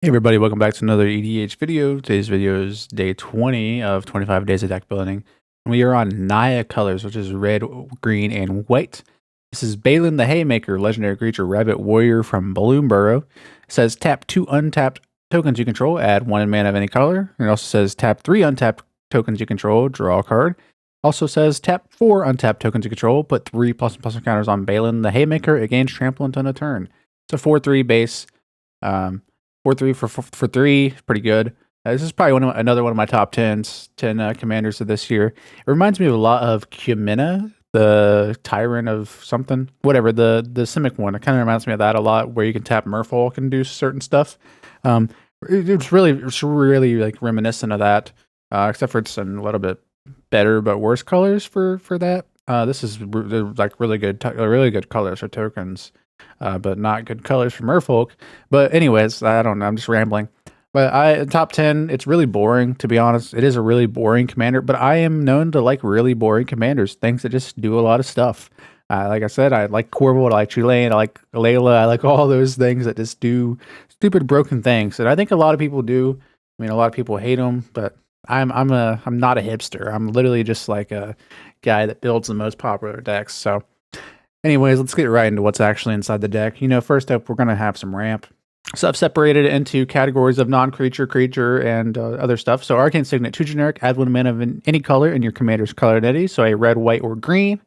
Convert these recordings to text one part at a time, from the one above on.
Hey everybody, welcome back to another EDH video. Today's video is day 20 of 25 days of deck building. And we are on Naya colors, which is red, green, and white. This is Baylen the Haymaker, legendary creature, rabbit warrior from Balloon Burrow. It says tap 2 untapped tokens you control, add 1 mana of any color. And it also says tap 3 untapped tokens you control, draw a card. Also says tap 4 untapped tokens you control, put 3 plus counters on Baylen the Haymaker, it gains trample until a turn. It's a 4/3 base. 4/3 for 3, pretty good. This is probably another one of my top 10 commanders of this year. It reminds me of a lot of Kumina, the Tyrant of something, whatever, the Simic one. It kind of reminds me of that a lot, where you can tap Merfolk and do certain stuff. It's really like reminiscent of that, except for it's in a little bit better but worse colors for that. This is like really good colors for tokens. But not good colors for Merfolk. But anyways, I don't know. I'm just rambling. But top 10, it's really boring, to be honest. It is a really boring commander, but I am known to like really boring commanders, things that just do a lot of stuff. Like I said, I like Corval, I like Tulane, I like Layla, I like all those things that just do stupid broken things. And I think a lot of people do. I mean, a lot of people hate them, but I'm not a hipster. I'm literally just like a guy that builds the most popular decks. So anyways, let's get right into what's actually inside the deck. First up, we're going to have some ramp. So I've separated it into categories of non-creature, creature, and other stuff. So Arcane Signet, 2 generic, add 1 mana of any color in your commander's color identity. So a red, white, or green.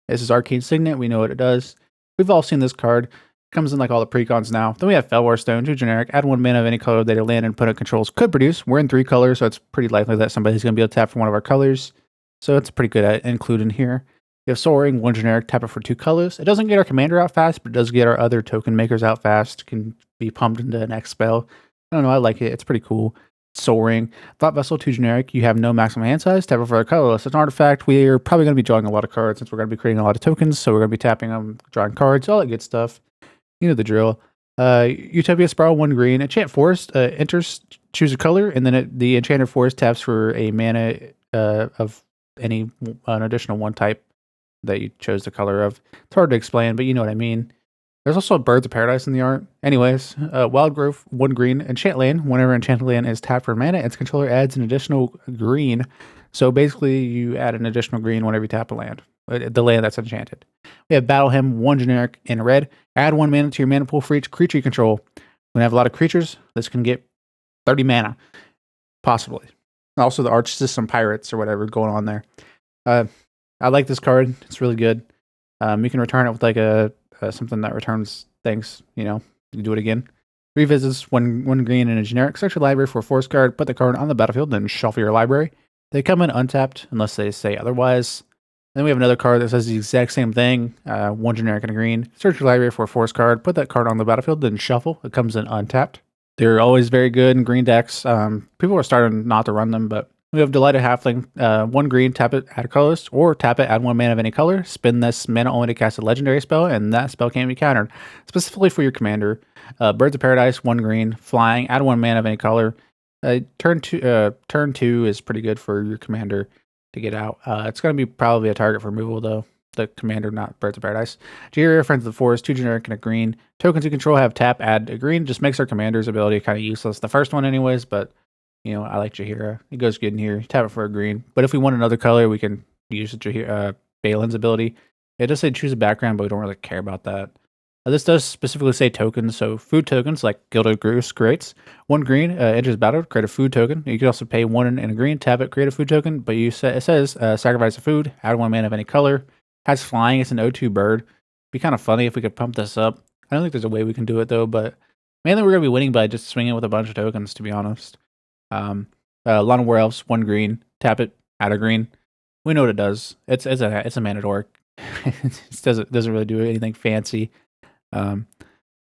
This is Arcane Signet. We know what it does. We've all seen this card. Comes in like all the precons now. Then we have Felwar Stone, 2 generic, add 1 mana of any color that a land and opponent controls could produce. We're in 3 colors, so it's pretty likely that somebody's going to be able to tap for one of our colors. So it's pretty good at including here. We have Soaring, 1 generic, tap it for 2 colors. It doesn't get our commander out fast, but it does get our other token makers out fast. Can be pumped into the next spell. I don't know, I like it. It's pretty cool. Soaring. Thought Vessel, 2 generic. You have no maximum hand size. Tap it for a colorless. It's an artifact. We are probably going to be drawing a lot of cards since we're going to be creating a lot of tokens. So we're going to be tapping them, drawing cards, all that good stuff. You know the drill. Utopia Sprawl, 1 green. Enchant Forest enters, choose a color, and then the Enchanted Forest taps for a mana of an additional 1 type that you chose the color of. It's hard to explain, but you know what I mean. There's also Birds of Paradise in the art. Anyways, Wild Growth, 1 green. Enchant Land. Whenever Enchanted Land is tapped for mana, its controller adds an additional green. So basically, you add an additional green whenever you tap a land, the land that's enchanted. We have Battle Hymn, 1 generic in red. Add 1 mana to your mana pool for each creature you control. When you have a lot of creatures, this can get 30 mana, possibly. Also, the Arch System Pirates or whatever going on there. I like this card. It's really good. You can return it with like a something that returns things. You do it again. Revisits one green and a generic. Search your library for a force card. Put the card on the battlefield, then shuffle your library. They come in untapped unless they say otherwise. Then we have another card that says the exact same thing. 1 generic and a green. Search your library for a force card. Put that card on the battlefield, then shuffle. It comes in untapped. They're always very good in green decks. People are starting not to run them, but we have Delighted Halfling, 1 green, tap it, add a colorless, or tap it, add 1 mana of any color, spin this mana only to cast a legendary spell, and that spell can't be countered, specifically for your commander. Birds of Paradise, 1 green, flying, add 1 mana of any color. Turn 2 is pretty good for your commander to get out. It's going to be probably a target for removal, though. The commander, not Birds of Paradise. Jair, Friends of the Forest, 2 generic and a green. Tokens you control have tap, add a green, just makes our commander's ability kind of useless. The first one anyways, but I like Jaheira. It goes good in here. Tap it for a green. But if we want another color, we can use Baylen's ability. It does say choose a background, but we don't really care about that. This does specifically say tokens, so food tokens like Gilded Goose creates. 1 green, enters battle, create a food token. You can also pay 1 and a green, tap it, create a food token, but it says sacrifice a food, add 1 mana of any color. Has flying, it's an O2 bird. Be kind of funny if we could pump this up. I don't think there's a way we can do it though, but mainly we're going to be winning by just swinging with a bunch of tokens, to be honest. Lawn of Werewolves, 1 green, tap it, add a green. We know what it does. It's a mana dork. It doesn't really do anything fancy.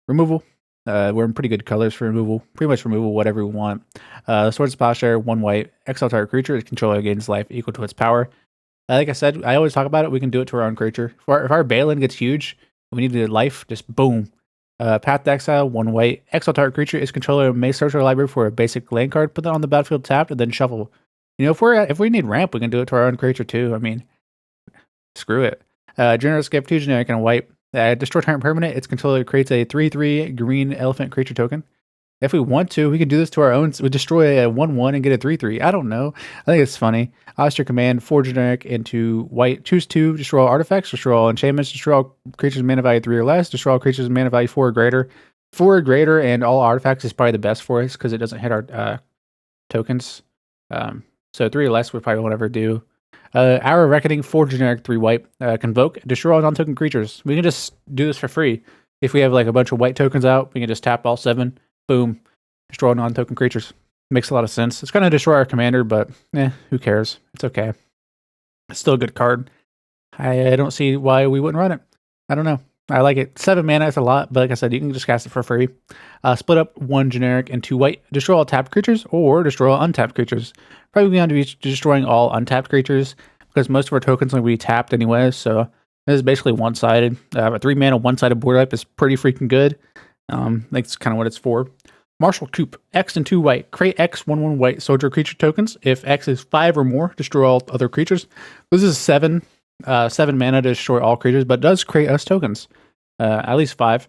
Removal. We're in pretty good colors for removal. Pretty much removal whatever we want. Swords of Plowshare, 1 white. Exile target creature. Its controller gains life equal to its power. Like I said, I always talk about it. We can do it to our own creature. If our Baylen gets huge, we need life. Just boom. Path to Exile, 1 white. Exile target creature. Its controller may search our library for a basic land card. Put that on the battlefield tapped, and then shuffle. If we need ramp, we can do it to our own creature too. I mean, screw it. Generous Gift, 2 generic and a white. Destroy target permanent. Its controller creates a 3/3 green elephant creature token. If we want to, we can do this to our own. We destroy a 1/1 and get a 3/3. I don't know. I think it's funny. Oster command 4 generic into white. Choose 2. Destroy all artifacts. Destroy all enchantments. Destroy all creatures mana value 3 or less. Destroy all creatures mana value 4 or greater. 4 or greater and all artifacts is probably the best for us because it doesn't hit our tokens. So 3 or less we probably won't ever do. Hour of Reckoning 4 generic 3 white. Convoke. Destroy all non-token creatures. We can just do this for free. If we have like a bunch of white tokens out, we can just tap all 7. Boom. Destroy non-token creatures. Makes a lot of sense. It's going to destroy our commander, but who cares? It's okay. It's still a good card. I don't see why we wouldn't run it. I don't know. I like it. 7 mana is a lot, but like I said, you can just cast it for free. Split up 1 generic and 2 white. Destroy all tapped creatures or destroy all untapped creatures. Probably going to be destroying all untapped creatures because most of our tokens will be tapped anyway, so this is basically one-sided. A 3 mana one-sided board wipe is pretty freaking good. That's kind of what it's for. Martial Coup, X and 2 white. Create X 1/1 white soldier creature tokens. If X is 5 or more, destroy all other creatures. This is 7 mana to destroy all creatures, but does create us tokens. At least 5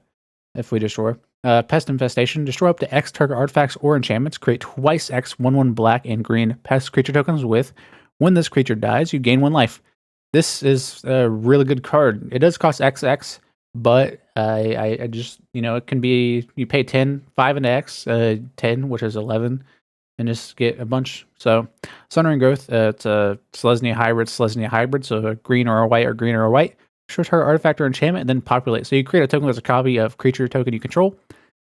if we destroy. Pest Infestation, destroy up to X target artifacts or enchantments. Create twice X 1/1 black and green pest creature tokens with, when this creature dies, you gain 1 life. This is a really good card. It does cost XX, but I just, it can be, you pay 10, 5 into X, 10, which is 11, and just get a bunch. So, Sundering Growth, it's a Selesnya hybrid, so a green or a white or green or a white. Short target artifact or enchantment, and then populate. So you create a token that's a copy of creature token you control.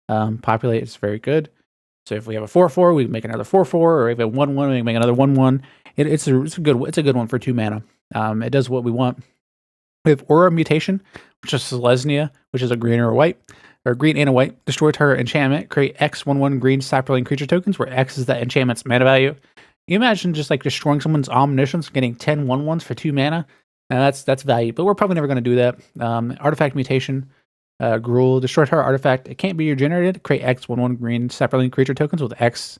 Populate is very good. So if we have a 4/4, we make another 4/4, or if we have 1/1, we make another 1/1. It's a good one for 2 mana. It does what we want. We have Aura Mutation, which is Selesnya, which is a green or a white, or green and a white. Destroy target enchantment. Create X 1/1 green saproling creature tokens, where X is that enchantment's mana value. You imagine just like destroying someone's Omniscience, getting 10 1/1s for 2 mana. That's value, but we're probably never going to do that. Artifact Mutation, Gruul, destroy target artifact. It can't be regenerated. Create X 1/1 green saproling creature tokens with X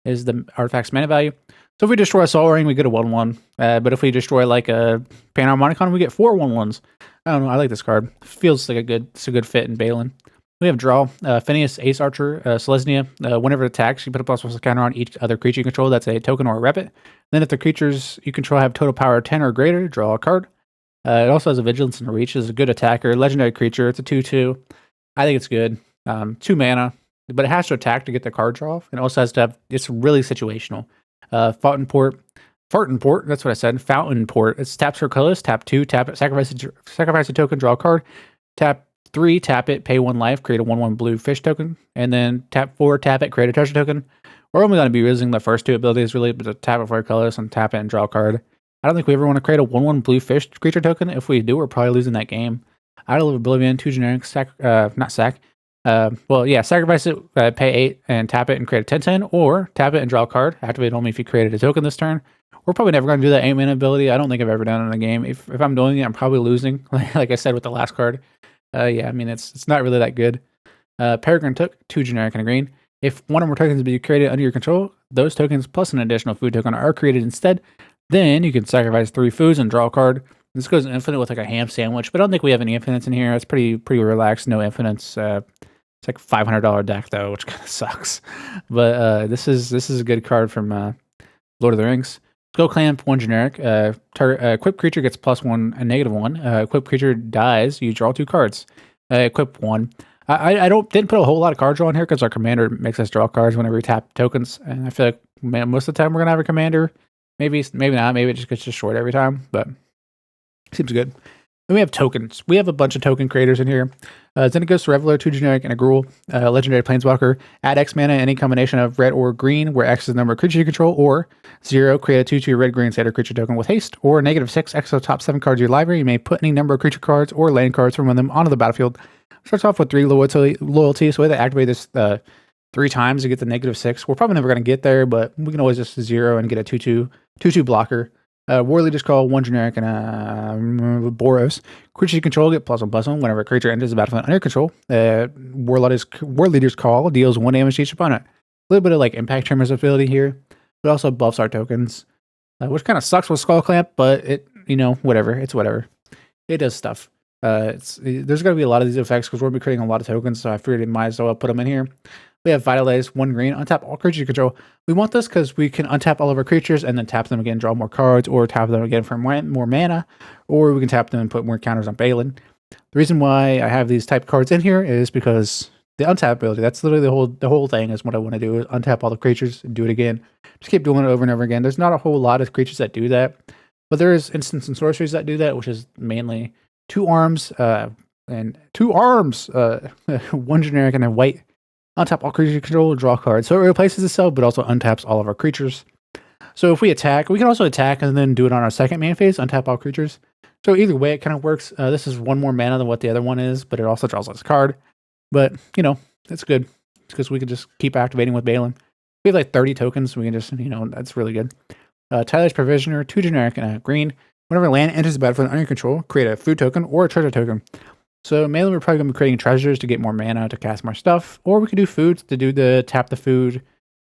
is the artifact's mana value. So if we destroy a Soul Ring, we get a 1/1. But if we destroy like a Panharmonicon, we get 4 1/1s. I don't know. I like this card. Feels like it's a good fit in Baylen. We have Draw, Phineas, Ace Archer, Selesnya. Whenever it attacks, you put a +1 counter on each other creature you control. That's a token or a rep it. Then if the creatures you control have total power 10 or greater, draw a card. It also has a Vigilance and a Reach. It's a good attacker. Legendary creature. It's a 2/2. I think it's good. 2 mana, but it has to attack to get the card draw. And it also has to have, it's really situational. Fountain Port, that's what I said. Fountain Port. It's taps for colorless. Tap 2, tap it, sacrifice a token, draw a card. Tap 3, tap it, pay 1 life, create a 1/1 blue fish token. And then tap 4, tap it, create a treasure token. We're only going to be using the first 2 abilities really, but to tap it for colorless and tap it and draw a card. I don't think we ever want to create a 1/1 blue fish creature token. If we do, we're probably losing that game. Idol of Oblivion, 2 generic, sacrifice it, pay 8 and tap it and create a 10/10, or tap it and draw a card. Activate only if you created a token this turn. We're probably never going to do that 8 mana ability. I don't think I've ever done it in a game. If I'm doing it, I'm probably losing, like I said with the last card. It's not really that good. Peregrine Took, 2 generic and a green. If one or more tokens be created under your control, those tokens plus an additional food token are created instead. Then you can sacrifice 3 foods and draw a card. This goes infinite with like a ham sandwich, but I don't think we have any infinites in here. It's pretty relaxed, no infinites. It's like $500 deck though, which kind of sucks. But this is a good card from Lord of the Rings. Skull Clamp, 1 generic. Equipped creature gets +1 and -1. Equipped creature dies, you draw 2 cards. Equip 1. I didn't put a whole lot of card draw in here because our commander makes us draw cards whenever we tap tokens, and I feel like most of the time we're gonna have a commander. Maybe not. Maybe it just gets short every time, but seems good. Then we have tokens. We have a bunch of token creators in here. Xenagos Reveler, 2 generic and a Gruul. Legendary Planeswalker. Add X mana any combination of red or green, where X is the number of creatures you control, or 0, create a 2/2 red-green standard creature token with haste, or -6, X of the top 7 cards of your library. You may put any number of creature cards or land cards from them onto the battlefield. Starts off with 3 loyalty, so we have to activate this 3 times to get the -6. We're probably never going to get there, but we can always just 0 and get a 2/2 blocker. War Leader's Call, 1 generic and a Boros. Creature you control get +1/+1 whenever a creature enters the battlefield under control. War Leader's Call deals 1 damage to each opponent. A little bit of like impact tremors ability here, but also buffs our tokens, which kind of sucks with Skull Clamp, but whatever. It's whatever. It does stuff. There's going to be a lot of these effects because we're going to be creating a lot of tokens, so I figured it might as well put them in here. We have Vitalize, 1 green, untap all creatures you control. We want this because we can untap all of our creatures and then tap them again, draw more cards, or tap them again for more mana, or we can tap them and put more counters on Baylen. The reason why I have these type cards in here is because the untap ability, that's literally the whole thing is what I want to do, is untap all the creatures and do it again. Just keep doing it over and over again. There's not a whole lot of creatures that do that, but there is instants and sorceries that do that, which is mainly 2 arms, 1 generic and a white. Untap all creatures you control, draw cards. So it replaces itself, but also untaps all of our creatures. So if we attack, we can also attack and then do it on our second main phase, untap all creatures. So either way, it kind of works. This is 1 more mana than what the other one is, but it also draws less card. But, you know, it's good. It's because we can just keep activating with Baylen. We have like 30 tokens. We can just, you know, that's really good. Tyler's Provisioner, 2 generic and a green. Whenever land enters the battlefield under your control, create a food token or a treasure token. So mainly we're probably going to be creating treasures to get more mana to cast more stuff, or we could do foods to do the tap the food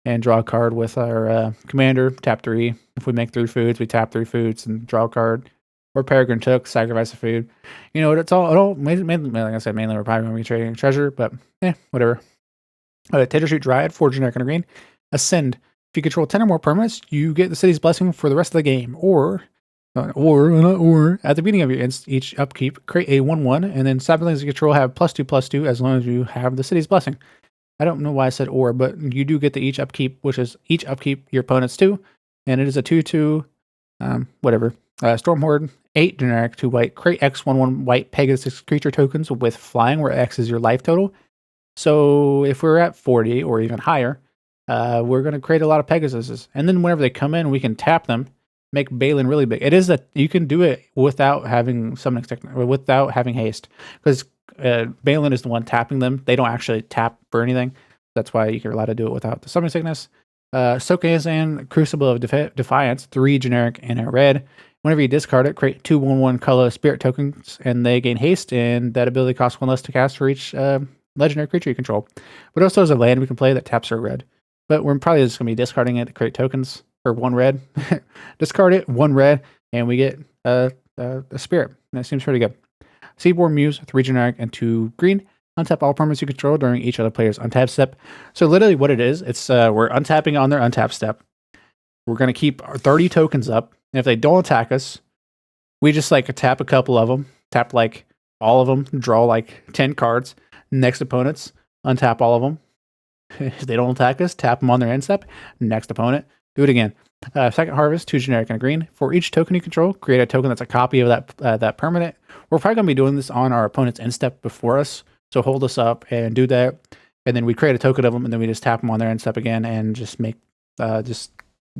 and draw a card with our commander, tap 3. If we make 3 foods, we tap 3 foods and draw a card. Or Peregrine Took, sacrifice a food. You know, it's all mainly, like I said, mainly we're probably going to be trading treasure, but whatever. Tater-Shoot Dryad, 4 generic and a green. Ascend. If you control 10 or more permanents, you get the city's blessing for the rest of the game. Or at the beginning of your each upkeep, create a 1/1, and then siblings you control have +2/+2 as long as you have the city's blessing. I don't know why I said or, but you do get the each upkeep, which is each upkeep your opponent's 2, and it is a 2/2, whatever. Stormhorde, 8 generic, 2 white, create X 1/1 white Pegasus creature tokens with flying, where X is your life total. So if we're at 40 or even higher, we're going to create a lot of Pegasuses, and then whenever they come in, we can tap them. Make Baylen really big. It is that you can do it without having summoning or without having haste, because Baylen is the one tapping them. They don't actually tap for anything. That's why you're allowed to do it without the summoning sickness. Sokazan, Crucible of Defiance, 3 generic and a red. Whenever you discard it, create 2 1/1 color spirit tokens, and they gain haste, and that ability costs 1 less to cast for each legendary creature you control. But also as a land we can play that taps for red. But we're probably just going to be discarding it to create tokens. Or 1 red. Discard it, 1 red, and we get a spirit. That seems pretty good. Seaborn Muse, 3 generic and 2 green. Untap all permanents you control during each other player's untap step. So literally what it is, it's we're untapping on their untap step. We're going to keep our 30 tokens up, and if they don't attack us, we just like tap a couple of them, tap like all of them, draw like 10 cards. Next opponents, untap all of them. If they don't attack us, tap them on their end step. Next opponent, do it again. Second Harvest, 2 generic and a green. For each token you control, create a token that's a copy of that permanent. We're probably going to be doing this on our opponent's end step before us. So hold us up and do that. And then we create a token of them, and then we just tap them on their end step again and just make, just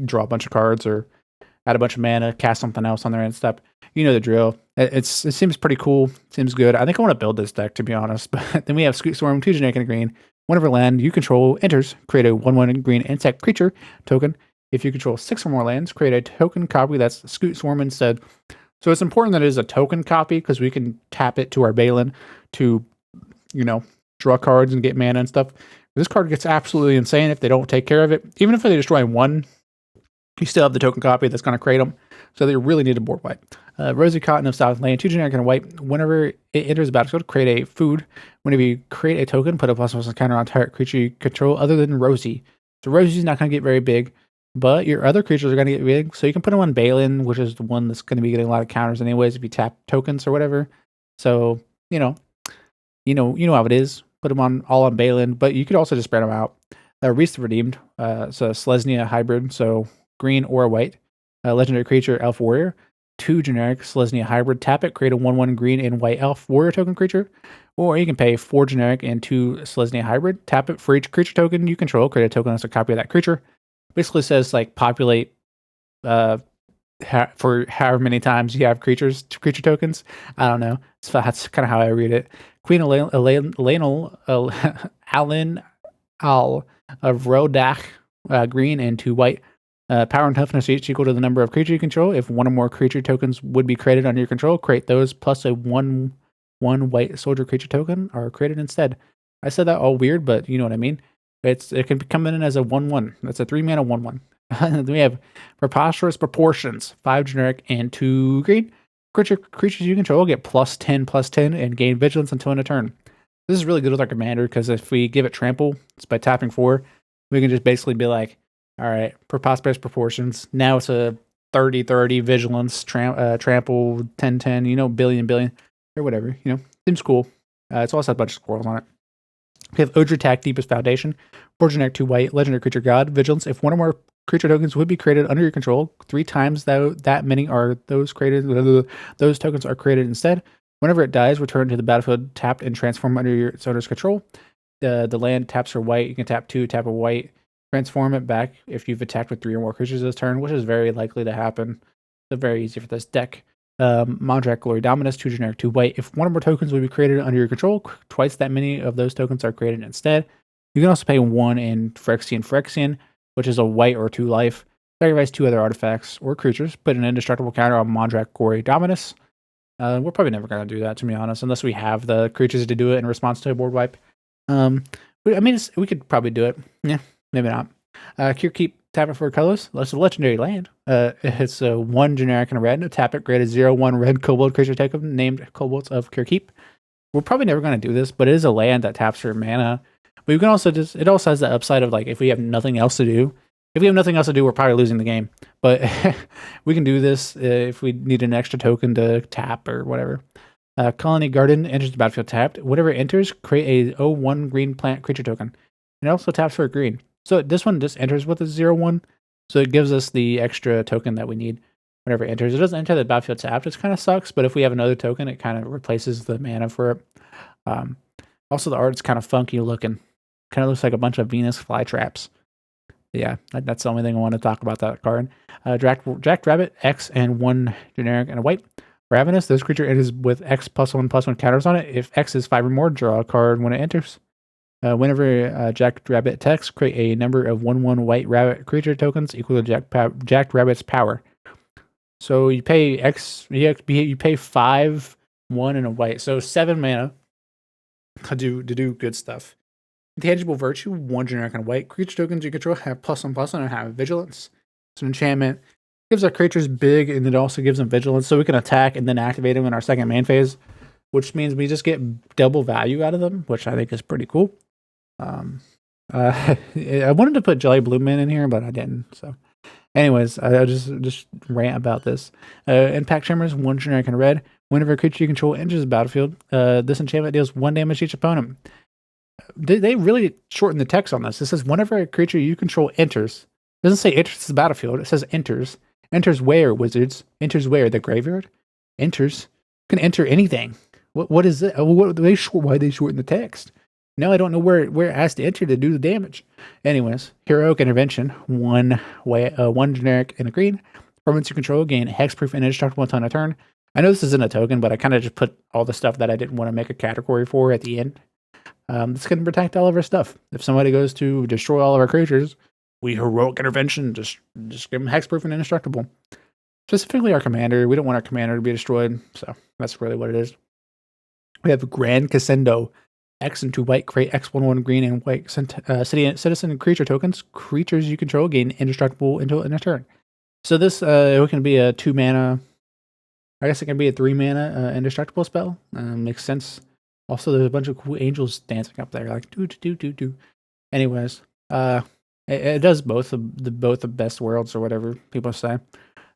draw a bunch of cards or add a bunch of mana, cast something else on their end step. You know the drill. It seems pretty cool. Seems good. I think I want to build this deck, to be honest. But then we have Scoot Storm, 2 generic and a green. Whenever land you control enters, create a 1/1 green insect creature token. If you control 6 or more lands, create a token copy that's Scoot Swarm instead. So it's important that it is a token copy, because we can tap it to our Baylen to, you know, draw cards and get mana and stuff. This card gets absolutely insane if they don't take care of it. Even if they destroy 1, you still have the token copy that's going to create them. So they really need a board wipe. Rosy Cotton of South Lane, 2 generic and a white. Whenever it enters the battlefield, create a food. Whenever you create a token, put a +1 counter on target creature you control other than Rosie. So Rosie's not going to get very big, but your other creatures are going to get big. So you can put them on Baylen, which is the one that's going to be getting a lot of counters anyways if you tap tokens or whatever. So, you know how it is. Put them all on Baylen, but you could also just spread them out. Reese the Redeemed, so Selesnya hybrid, so green or white. Legendary creature, Elf Warrior. 2 generic Selesnya hybrid. Tap it, create a 1/1 green and white Elf Warrior token creature. Or you can pay 4 generic and 2 Selesnya hybrid. Tap it for each creature token you control. Create a token that's a copy of that creature. Basically says like populate for however many times you have creature tokens. I don't know. That's kind of how I read it. Queen Alan Al of Rodach, green and 2 white. Power and toughness each equal to the number of creature you control. If 1 or more creature tokens would be created under your control, create those plus a 1/1 white soldier creature token are created instead. I said that all weird, but you know what I mean. It can come in as a 1/1. That's a 3 mana 1/1. Then we have Preposterous Proportions, 5 generic and 2 green. Creatures you control get +10/+10 and gain vigilance until end of turn. This is really good with our commander because if we give it trample, it's by tapping 4, we can just basically be like, all right, preposterous proportions. Now it's a 30-30 vigilance, trample, 10-10, you know, billion, or whatever, you know. Seems cool. It's also has a bunch of squirrels on it. We have Odra Attack, Deepest Foundation, 4 generic 2 white, legendary creature god, vigilance. If one or more creature tokens would be created under your control, 3 times that many are those created, those tokens are created instead. Whenever it dies, return to the battlefield tapped and transform under its owner's control. The land taps for white. You can tap 2, tap a white, transform it back if you've attacked with 3 or more creatures this turn, which is very likely to happen. So very easy for this deck. Mondrak Glory Dominus, 2 generic, 2 white. If one or more tokens would be created under your control, twice that many of those tokens are created instead. You can also pay 1 in Phyrexian, which is a white or 2 life. Sacrifice 2 other artifacts or creatures. Put an indestructible counter on Mondrak Glory Dominus. We're probably never going to do that, to be honest, unless we have the creatures to do it in response to a board wipe. I mean, we could probably do it. Yeah, maybe not. Cure Keep, tap it for a colorless. That's a legendary land. It's a 1 generic and a red. Tap it, create a 0/1 red kobold creature token named Kobolds of Cure Keep. We're probably never going to do this, but it is a land that taps for mana. But you can also it also has the upside of, like, if we have nothing else to do. If we have nothing else to do, we're probably losing the game. But we can do this if we need an extra token to tap or whatever. Colony Garden enters the battlefield tapped. Whatever it enters, create a 0/1 green plant creature token. It also taps for a green. So this one just enters with a 0/1. So it gives us the extra token that we need whenever it enters. It doesn't enter the battlefield tapped, which kind of sucks. But if we have another token, it kind of replaces the mana for it. Also, the art's kind of funky looking. Kind of looks like a bunch of Venus flytraps. Yeah, that's the only thing I want to talk about that card. Jacked Rabbit, X and 1 generic and a white. Ravenous, this creature enters with X +1/+1 counters on it. If X is 5 or more, draw a card when it enters. Whenever Jacked Rabbit attacks, create a number of 1/1 white rabbit creature tokens equal to Jacked Rabbit's power. So you pay X, you pay 5, 1, and a white. So 7 mana to do good stuff. Intangible Virtue, 1 generic and white. Creature tokens you control have +1/+1 and have vigilance. It's an enchantment. It gives our creatures big, and it also gives them vigilance, so we can attack and then activate them in our second main phase, which means we just get double value out of them, which I think is pretty cool. I wanted to put Jelly Blue Man in here, but I didn't. So, anyways, I just rant about this. Impact Tremors, 1 generic and red. Whenever a creature you control enters the battlefield, this enchantment deals 1 damage to each opponent. They really shorten the text on this. It says whenever a creature you control enters. It doesn't say enters the battlefield. It says enters. Enters where, wizards? Enters where? The graveyard? Enters. Can enter anything. What is it? Why they shorten the text? Now I don't know where it has to enter to do the damage. Anyways, Heroic Intervention, 1 generic and a green. Permanents you control gain hexproof and indestructible until a turn. I know this isn't a token, but I kind of just put all the stuff that I didn't want to make a category for at the end. This can protect all of our stuff. If somebody goes to destroy all of our creatures, we Heroic Intervention, just give them hexproof and indestructible. Specifically our commander. We don't want our commander to be destroyed, so that's really what it is. We have Grand Cassendo, X and 2 white, create X/1/1 green and white citizen and creature tokens. Creatures you control gain indestructible until in a turn. So this it can be a 2 mana. I guess it can be a 3 mana indestructible spell. Makes sense. Also, there's a bunch of cool angels dancing up there, like do. Anyways, it does both the best worlds or whatever people say.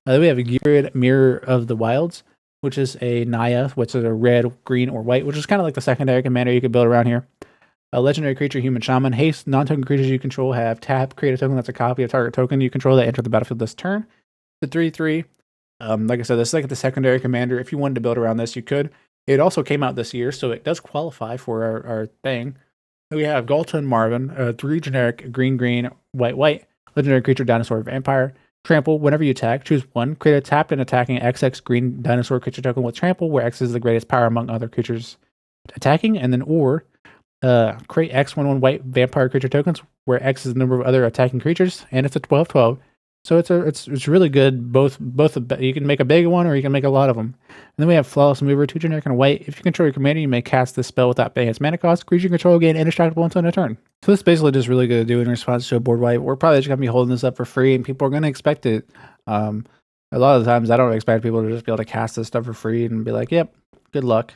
We have a Geared Mirror of the Wilds, which is a Naya, which is a red, green, or white, which is kind of like the secondary commander you could build around here. A legendary creature, Human Shaman. Haste, non-token creatures you control have tap, create a token that's a copy of target token you control that enter the battlefield this turn. The 3/3. Like I said, this is like the secondary commander. If you wanted to build around this, you could. It also came out this year, so it does qualify for our thing. We have Galton Marvin, 3 generic, green, white, legendary creature, dinosaur, vampire. Trample, whenever you attack, choose 1. Create a tapped and attacking XX green dinosaur creature token with trample, where X is the greatest power among other creatures attacking. And then, or create X/1/1 white vampire creature tokens, where X is the number of other attacking creatures, and it's a 12/12. So it's really good. Both you can make a big one or you can make a lot of them. And then we have Flawless Mover, 2 generic and a white. If you control your commander, you may cast this spell without paying its mana cost. Creature you control gain indestructible until end of turn. So this is basically just really good to do in response to a board wipe. We're probably just gonna be holding this up for free, and people are gonna expect it. A lot of the times, I don't expect people to just be able to cast this stuff for free and be like, "Yep, good luck."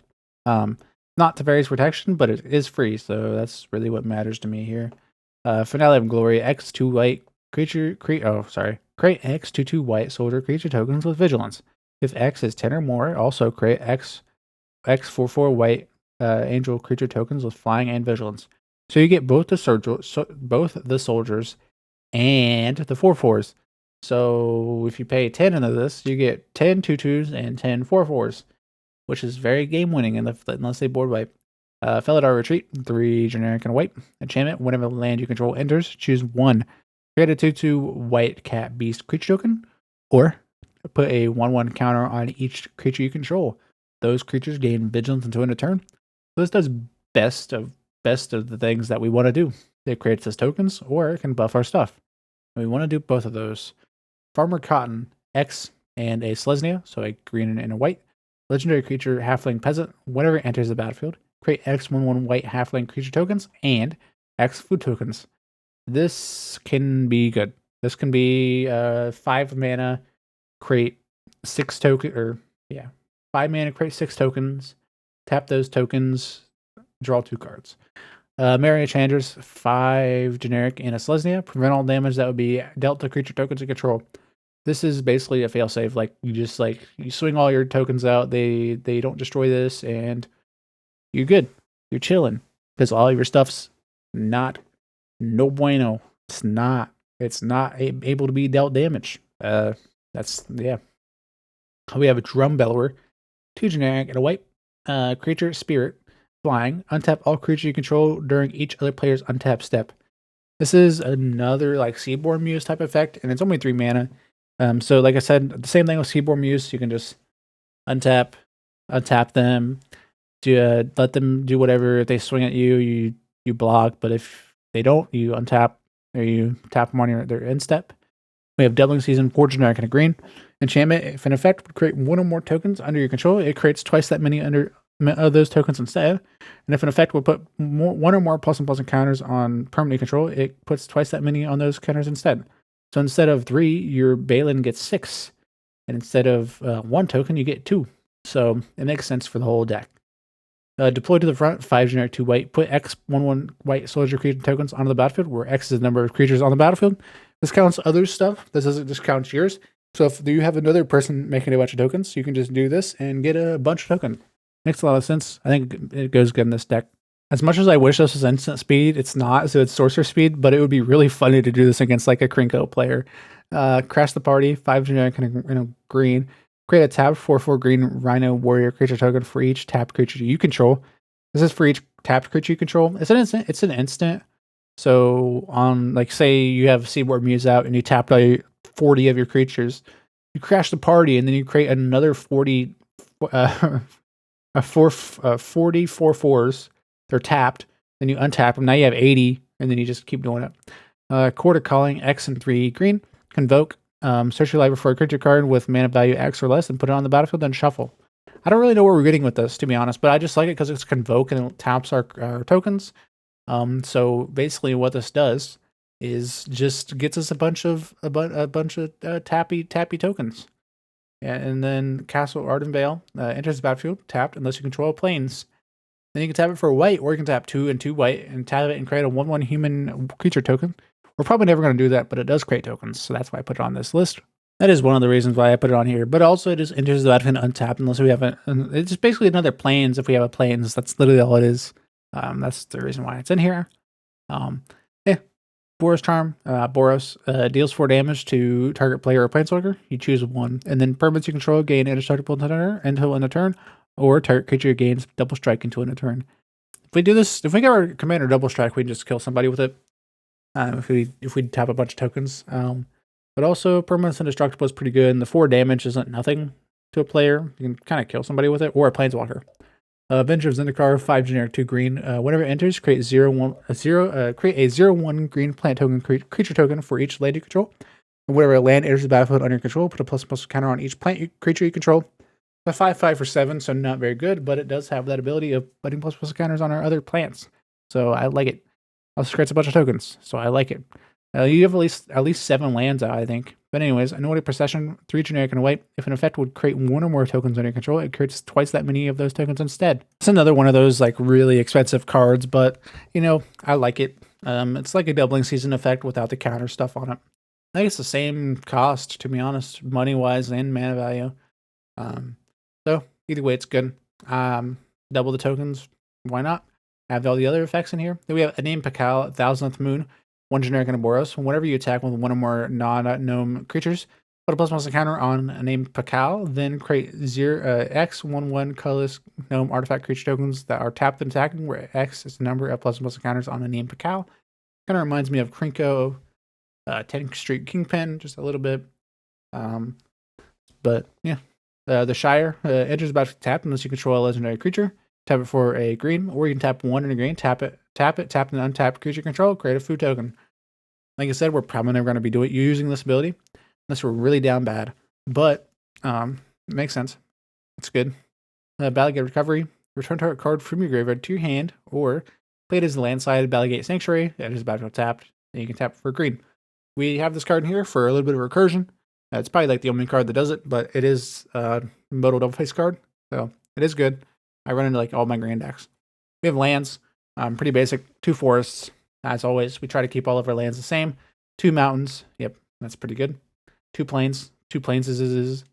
Not Teferi's protection, but it is free, so that's really what matters to me here. Finale of Glory, X 2 white creature, create X 2/2 white soldier creature tokens with vigilance. If X is 10 or more, also create X 4/4 white angel creature tokens with flying and vigilance. So you get both the soldiers and the 4/4s. So if you pay 10 into this, you get 10 2/2s and 10 4/4s, which is very game winning unless they board wipe. Felidar Retreat, 3 generic and a white. Enchantment, whenever land you control enters, choose 1. Create a 2/2 white cat beast creature token, or put a 1/1 counter on each creature you control. Those creatures gain vigilance until end of turn. So this does best of the things that we want to do. It creates us tokens, or it can buff our stuff. We want to do both of those. Farmer Cotton, X, and a Selesnya, so a green and a white. Legendary creature, Halfling Peasant, whenever it enters the battlefield, create X 1/1 white Halfling creature tokens and X food tokens. This can be good. This can be 5 mana, create 6 token, 5 mana, create 6 tokens, tap those tokens, draw 2 cards. Mary Chandler's 5 generic and a Selesnya, prevent all damage that would be dealt to creature tokens you control. This is basically a failsafe. Like you swing all your tokens out, they don't destroy this, and you're good. You're chilling because all your stuff's no bueno. It's not able to be dealt damage. That's yeah. We have a Drum Bellower, 2 generic and a white creature spirit, flying. Untap all creatures you control during each other player's untap step. This is another like Seaborn Muse type effect, and it's only 3 mana. So like I said, the same thing with Seaborn Muse. You can just untap them, let them do whatever. If they swing at you, you block. But if they don't, you untap or you tap them on their end step. We have Doubling Season, 4 generic and a green. Enchantment, if an effect would create 1 or more tokens under your control, it creates twice that many of those tokens instead. And if an effect would put 1 or more plus and counters on permanent control, it puts twice that many on those counters instead. So instead of 3, your Baylen gets 6. And instead of 1 token, you get 2. So it makes sense for the whole deck. Deploy to the front, 5 generic, 2 white. Put X 1/1 white soldier creature tokens onto the battlefield, where X is the number of creatures on the battlefield. This counts other stuff. This doesn't just count yours. So if you have another person making a bunch of tokens, you can just do this and get a bunch of tokens. Makes a lot of sense. I think it goes good in this deck. As much as I wish this was instant speed, it's not, so it's sorcerer speed, but it would be really funny to do this against like a Krinko player. Crash the party, 5 generic and a green. Create a tapped 4/4 green Rhino Warrior creature token for each tapped creature you control. This is for each tapped creature you control. It's an instant. So on, like, say you have Seaboard Muse out and you tapped all 40 of your creatures, you crash the party and then you create another 40 40 4/4s. They're tapped. Then you untap them. Now you have 80, and then you just keep doing it. Court of Calling, X and 3 green. Convoke. Search your library for a creature card with mana value X or less and put it on the battlefield, then shuffle. I don't really know where we're getting with this, to be honest, but I just like it because it's Convoke and it taps our tokens. So basically what this does is just gets us a bunch of tappy tokens. Yeah, and then Castle Ardenvale enters the battlefield, tapped unless you control planes. Then you can tap it for a white, or you can tap 2 and 2 white and tap it and create a 1/1 human creature token. We're probably never going to do that, but it does create tokens, so that's why I put it on this list. That is one of the reasons why I put it on here. But also, it just enters the battlefield untapped unless we have it's just basically another planes if we have a planes. That's literally all it is. That's the reason why it's in here. Boros Charm. Boros deals 4 damage to target player or planeswalker. You choose 1. And then permanents you control gain indestructible until end of turn, or target creature gains double strike until end of turn. If we do this, if we get our commander double strike, we can just kill somebody with it. If we tap a bunch of tokens. But also, permanents indestructible is pretty good, and the 4 damage isn't nothing to a player. You can kind of kill somebody with it, or a planeswalker. Avenger of Zendikar, 5 generic, 2 green. Whenever it enters, create create a 0/1 green plant token creature token for each land you control. And whenever a land enters the battlefield under your control, put a ++ counter on each creature you control. A 5/5 for 7, so not very good, but it does have that ability of putting ++ counters on our other plants. So I like it. Also creates a bunch of tokens, so I like it. You have at least 7 lands out, I think. But anyways, annuity procession, 3 generic and a white. If an effect would create one or more tokens under your control, it creates twice that many of those tokens instead. It's another one of those like really expensive cards, but you know, I like it. It's like a doubling season effect without the counter stuff on it. I think it's the same cost, to be honest, money-wise and mana value. So either way, it's good. Double the tokens, why not? Have all the other effects in here. Then we have a name Pakal, 1000th Moon, 1 generic and a Boros. Whenever you attack with one or more non-gnome creatures, put a +1 counter on a name Pakal, then create X11 colorless gnome artifact creature tokens that are tapped and attacking, where X is the number of +1 counters on a name Pakal. Kind of reminds me of Krinko, 10th Street Kingpin, just a little bit. But yeah. The Shire enters the battlefield tapped unless you control a legendary creature. Tap it for a green, or you can tap 1 in a green, tap an untapped creature control, create a food token. Like I said, we're probably never going to be using this ability unless we're really down bad. But it makes sense. It's good. Battlegate Recovery. Return target card from your graveyard to your hand, or play it as the landside Battlegate Sanctuary. Enters the battlefield tapped, and you can tap it for green. We have this card in here for a little bit of recursion. It's probably like the only card that does it, but it is a modal double face card, so it is good. I run into like all my grand decks. We have lands, pretty basic. 2 forests, as always. We try to keep all of our lands the same. 2 mountains, yep, that's pretty good. 2 plains, 2 plains is.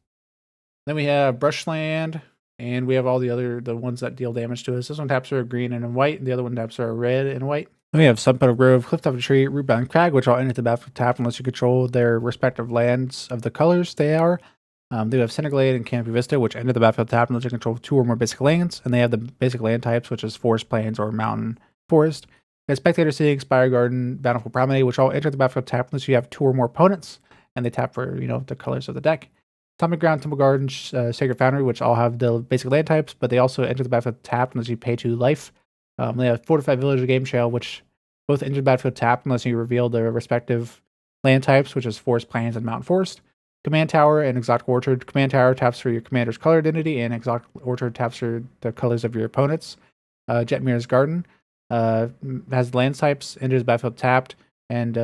Then we have brushland, and we have all the ones that deal damage to us. This one taps are green and in white, and the other one taps are red and white. Then we have Sunpetal Grove, Clifftop Tree, Rootbound Crag, which all enter the battlefield tap unless you control their respective lands of the colors they are. They have Centerglade and Canopy Vista, which enter the battlefield tap unless you control 2 or more basic lands. And they have the basic land types, which is Forest Plains or Mountain Forest. We have Spectator City, Spire Garden, Bountiful Promenade, which all enter the battlefield tap unless you have 2 or more opponents. And they tap for, the colors of the deck. Atomic Ground, Temple Garden, Sacred Foundry, which all have the basic land types, but they also enter the battlefield tapped unless you pay 2 life. They have Fortified Village and Game Trail, which both enter the battlefield tapped unless you reveal their respective land types, which is Forest Plains and Mountain Forest. Command Tower and Exotic Orchard. Command Tower taps for your commander's color identity, and Exotic Orchard taps for the colors of your opponents. Jetmir's Garden has land types, enters the battlefield tapped, and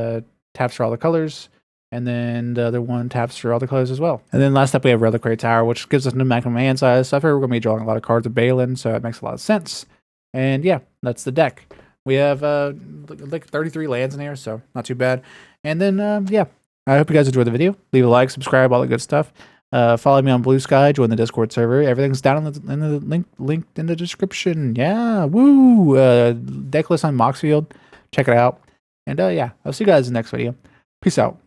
taps for all the colors. And then the other one taps for all the colors as well. And then last up, we have Reliquary Tower, which gives us no maximum hand size. So I figure we're going to be drawing a lot of cards of Baylen, so it makes a lot of sense. And yeah, that's the deck. We have like 33 lands in here, so not too bad. And then, yeah, I hope you guys enjoyed the video. Leave a like, subscribe, all the good stuff. Follow me on Blue Sky, join the Discord server. Everything's down in the link linked in the description. Yeah, woo! Deck list on Moxfield. Check it out. And yeah, I'll see you guys in the next video. Peace out.